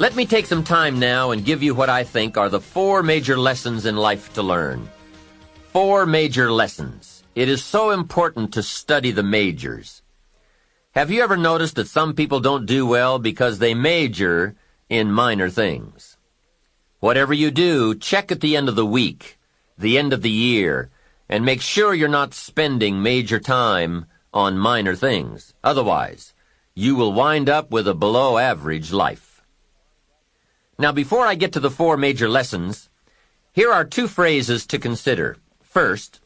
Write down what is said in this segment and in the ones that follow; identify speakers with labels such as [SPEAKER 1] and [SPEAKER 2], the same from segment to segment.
[SPEAKER 1] Let me take some time now and give you what I think are the 4 major lessons in life to learn. 4 major lessons. It is so important to study the majors. Have you ever noticed that some people don't do well because they major in minor things? Whatever you do, check at the end of the week, the end of the year, and make sure you're not spending major time on minor things. Otherwise, you will wind up with a below-average life. Now, before I get to the 4 major lessons, here are 2 phrases to consider. First,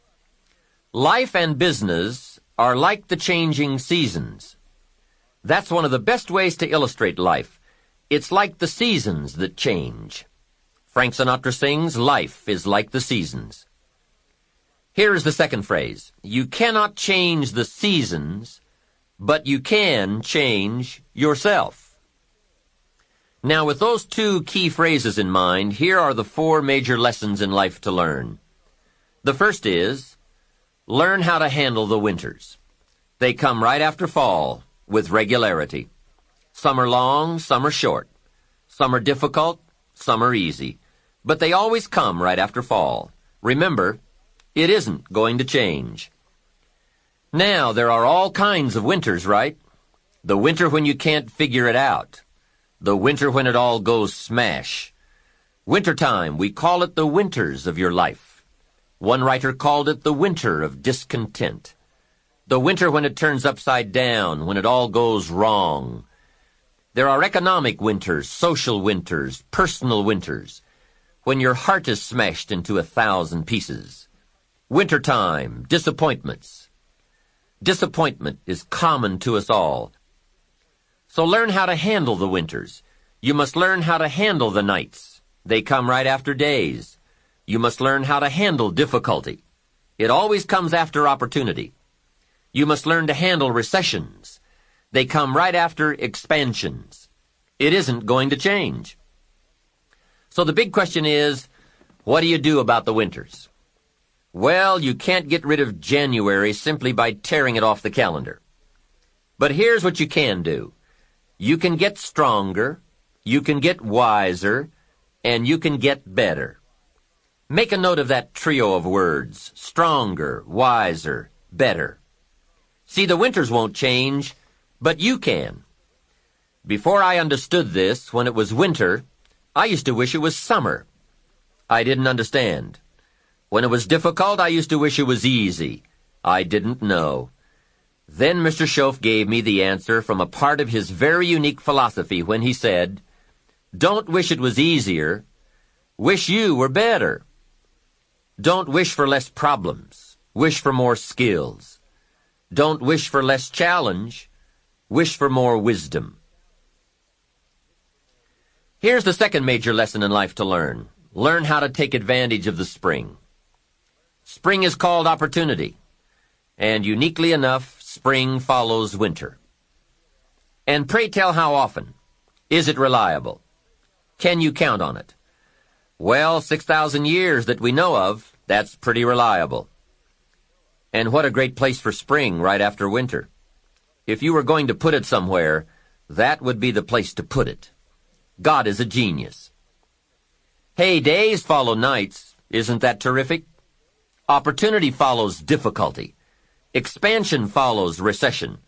[SPEAKER 1] life and business are like the changing seasons. That's one of the best ways to illustrate life. It's like the seasons that change. Frank Sinatra sings, "Life is like the seasons." Here is the second phrase. You cannot change the seasons, but you can change yourself. Now, with those 2 key phrases in mind, here are the 4 major lessons in life to learn. The first is, learn how to handle the winters. They come right after fall, with regularity. Some are long, some are short. Some are difficult, some are easy. But they always come right after fall. Remember, it isn't going to change. Now, there are all kinds of winters, right? The winter when you can't figure it out. The winter when it all goes smash. Wintertime, we call it the winters of your life. One writer called it the winter of discontent. The winter when it turns upside down, when it all goes wrong. There are economic winters, social winters, personal winters, when your heart is smashed into 1,000 pieces. Wintertime, disappointments. Disappointment is common to us all. So learn how to handle the winters. You must learn how to handle the nights. They come right after days. You must learn how to handle difficulty. It always comes after opportunity. You must learn to handle recessions. They come right after expansions. It isn't going to change. So the big question is, what do you do about the winters? Well, you can't get rid of January simply by tearing it off the calendar. But here's what you can do. You can get stronger, you can get wiser, and you can get better. Make a note of that trio of words, stronger, wiser, better. See, the winters won't change, but you can. Before I understood this, when it was winter, I used to wish it was summer. I didn't understand. When it was difficult, I used to wish it was easy. I didn't know. Then Mr. Schoaf gave me the answer from a part of his very unique philosophy when he said, "Don't wish it was easier. Wish you were better. Don't wish for less problems. Wish for more skills. Don't wish for less challenge. Wish for more wisdom." Here's the second major lesson in life to learn. Learn how to take advantage of the spring. Spring is called opportunity, and uniquely enough, spring follows winter. And pray tell how often? Is it reliable? Can you count on it? Well, 6,000 years that we know of, that's pretty reliable. And what a great place for spring right after winter. If you were going to put it somewhere, that would be the place to put it. God is a genius. Hey, days follow nights. Isn't that terrific? Opportunity follows difficulty. Expansion follows recession.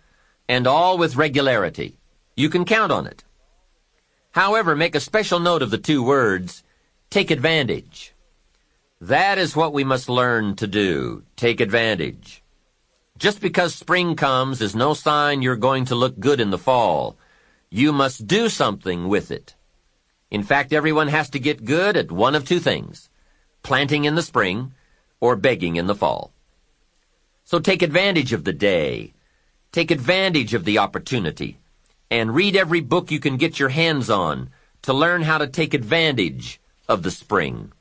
[SPEAKER 1] And all with regularity. You can count on it. However, make a special note of the 2 words, take advantage. That is what we must learn to do, take advantage. Just because spring comes is no sign you're going to look good in the fall. You must do something with it. In fact, everyone has to get good at one of 2 things, planting in the spring or begging in the fall. So take advantage of the day, take advantage of the opportunity, and read every book you can get your hands on to learn how to take advantage of the spring.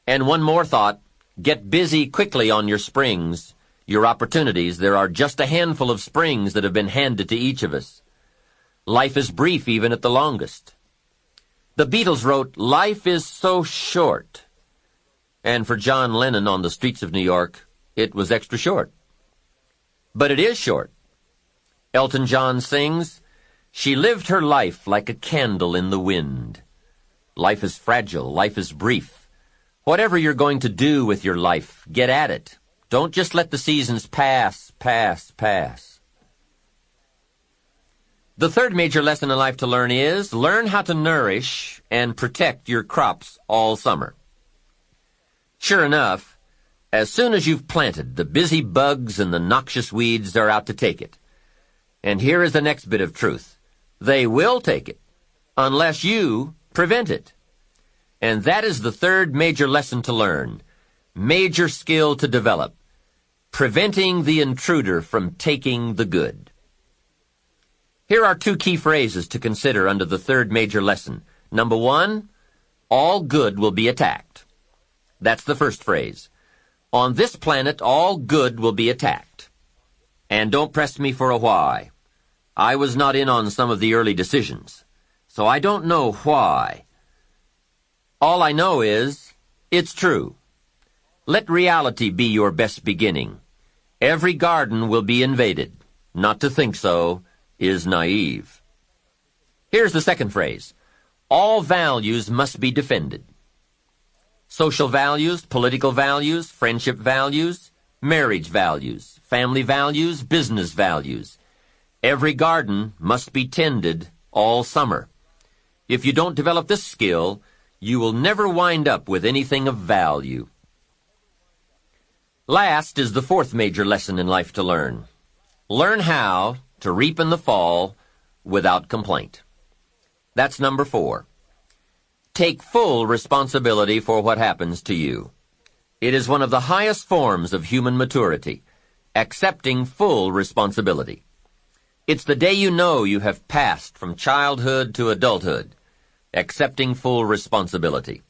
[SPEAKER 1] And one more thought, get busy quickly on your springs, your opportunities. There are just a handful of springs that have been handed to each of us. Life is brief even at the longest. The Beatles wrote, "Life is so short." And for John Lennon on the streets of New York, it was extra short. But it is short. Elton John sings, She lived her life like a candle in the wind. Life is fragile. Life is brief. Whatever you're going to do with your life, get at it. Don't just let the seasons pass. The third major lesson in life to learn is learn how to nourish and protect your crops all summer. Sure enough, as soon as you've planted, the busy bugs and the noxious weeds are out to take it. And here is the next bit of truth. They will take it, unless you prevent it. And that is the third major lesson to learn, major skill to develop, preventing the intruder from taking the good. Here are two key phrases to consider under the third major lesson. Number one, all good will be attacked. That's the first phrase. On this planet, all good will be attacked. And don't press me for a why. I was not in on some of the early decisions, so I don't know why. All I know is, it's true. Let reality be your best beginning. Every garden will be invaded. Not to think so is naive. Here's the second phrase. All values must be defended. Social values, political values, friendship values, marriage values, family values, business values. Every garden must be tended all summer. If you don't develop this skill, you will never wind up with anything of value. Last is the fourth major lesson in life to learn. Learn how to reap in the fall without complaint. That's number 4. Take full responsibility for what happens to you. It is one of the highest forms of human maturity, accepting full responsibility. It's the day you know you have passed from childhood to adulthood, accepting full responsibility.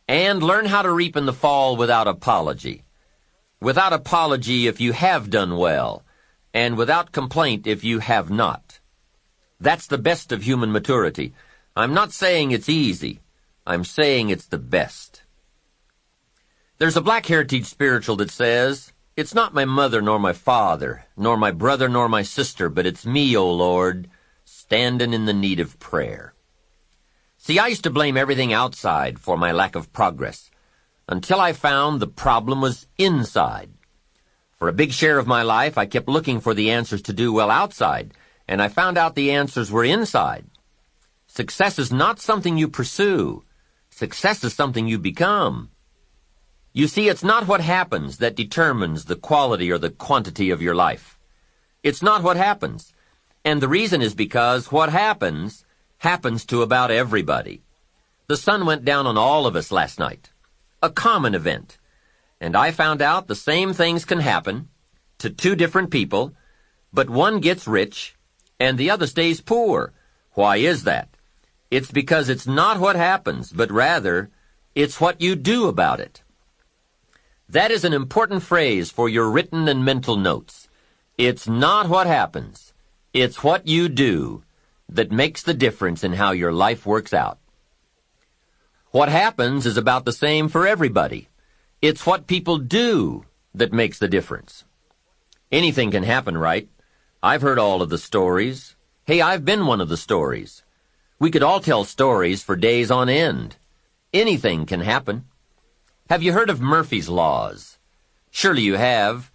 [SPEAKER 1] And learn how to reap in the fall without apology. Without apology if you have done well, and without complaint if you have not. That's the best of human maturity. I'm not saying it's easy. I'm saying it's the best. There's a Black Heritage spiritual that says, "It's not my mother nor my father, nor my brother nor my sister, but it's me, O Lord, standing in the need of prayer." See, I used to blame everything outside for my lack of progress, until I found the problem was inside. For a big share of my life, I kept looking for the answers to do well outside, and I found out the answers were inside. Success is not something you pursue. Success is something you become. You see, it's not what happens that determines the quality or the quantity of your life. It's not what happens. And the reason is because what happens to about everybody. The sun went down on all of us last night. A common event. And I found out the same things can happen to two different people, but one gets rich and the other stays poor. Why is that? It's because it's not what happens, but rather, it's what you do about it. That is an important phrase for your written and mental notes. It's not what happens. It's what you do that makes the difference in how your life works out. What happens is about the same for everybody. It's what people do that makes the difference. Anything can happen, right? I've heard all of the stories. Hey, I've been one of the stories. We could all tell stories for days on end. Anything can happen. Have you heard of Murphy's Laws? Surely you have.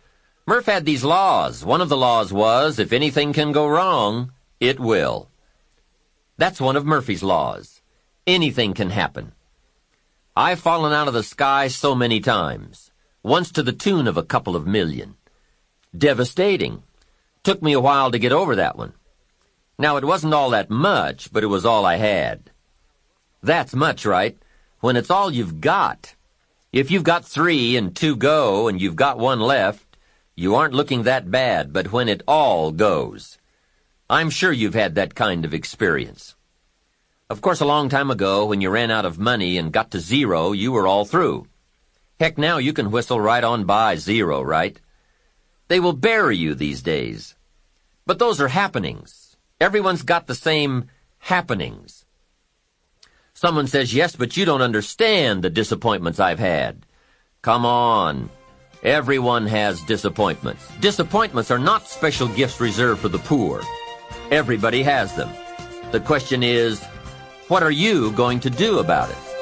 [SPEAKER 1] Murph had these laws. One of the laws was, if anything can go wrong, it will. That's one of Murphy's Laws. Anything can happen. I've fallen out of the sky so many times, once to the tune of a couple of million. Devastating. Took me a while to get over that one. Now, it wasn't all that much, but it was all I had. That's much, right? When it's all you've got. If you've got 3 and 2 go and you've got 1 left, you aren't looking that bad, but when it all goes. I'm sure you've had that kind of experience. Of course, a long time ago, when you ran out of money and got to 0, you were all through. Heck, now you can whistle right on by 0, right? They will bury you these days. But those are happenings. Everyone's got the same happenings. Someone says, yes, but you don't understand the disappointments I've had. Come on. Everyone has disappointments. Disappointments are not special gifts reserved for the poor. Everybody has them. The question is, what are you going to do about it?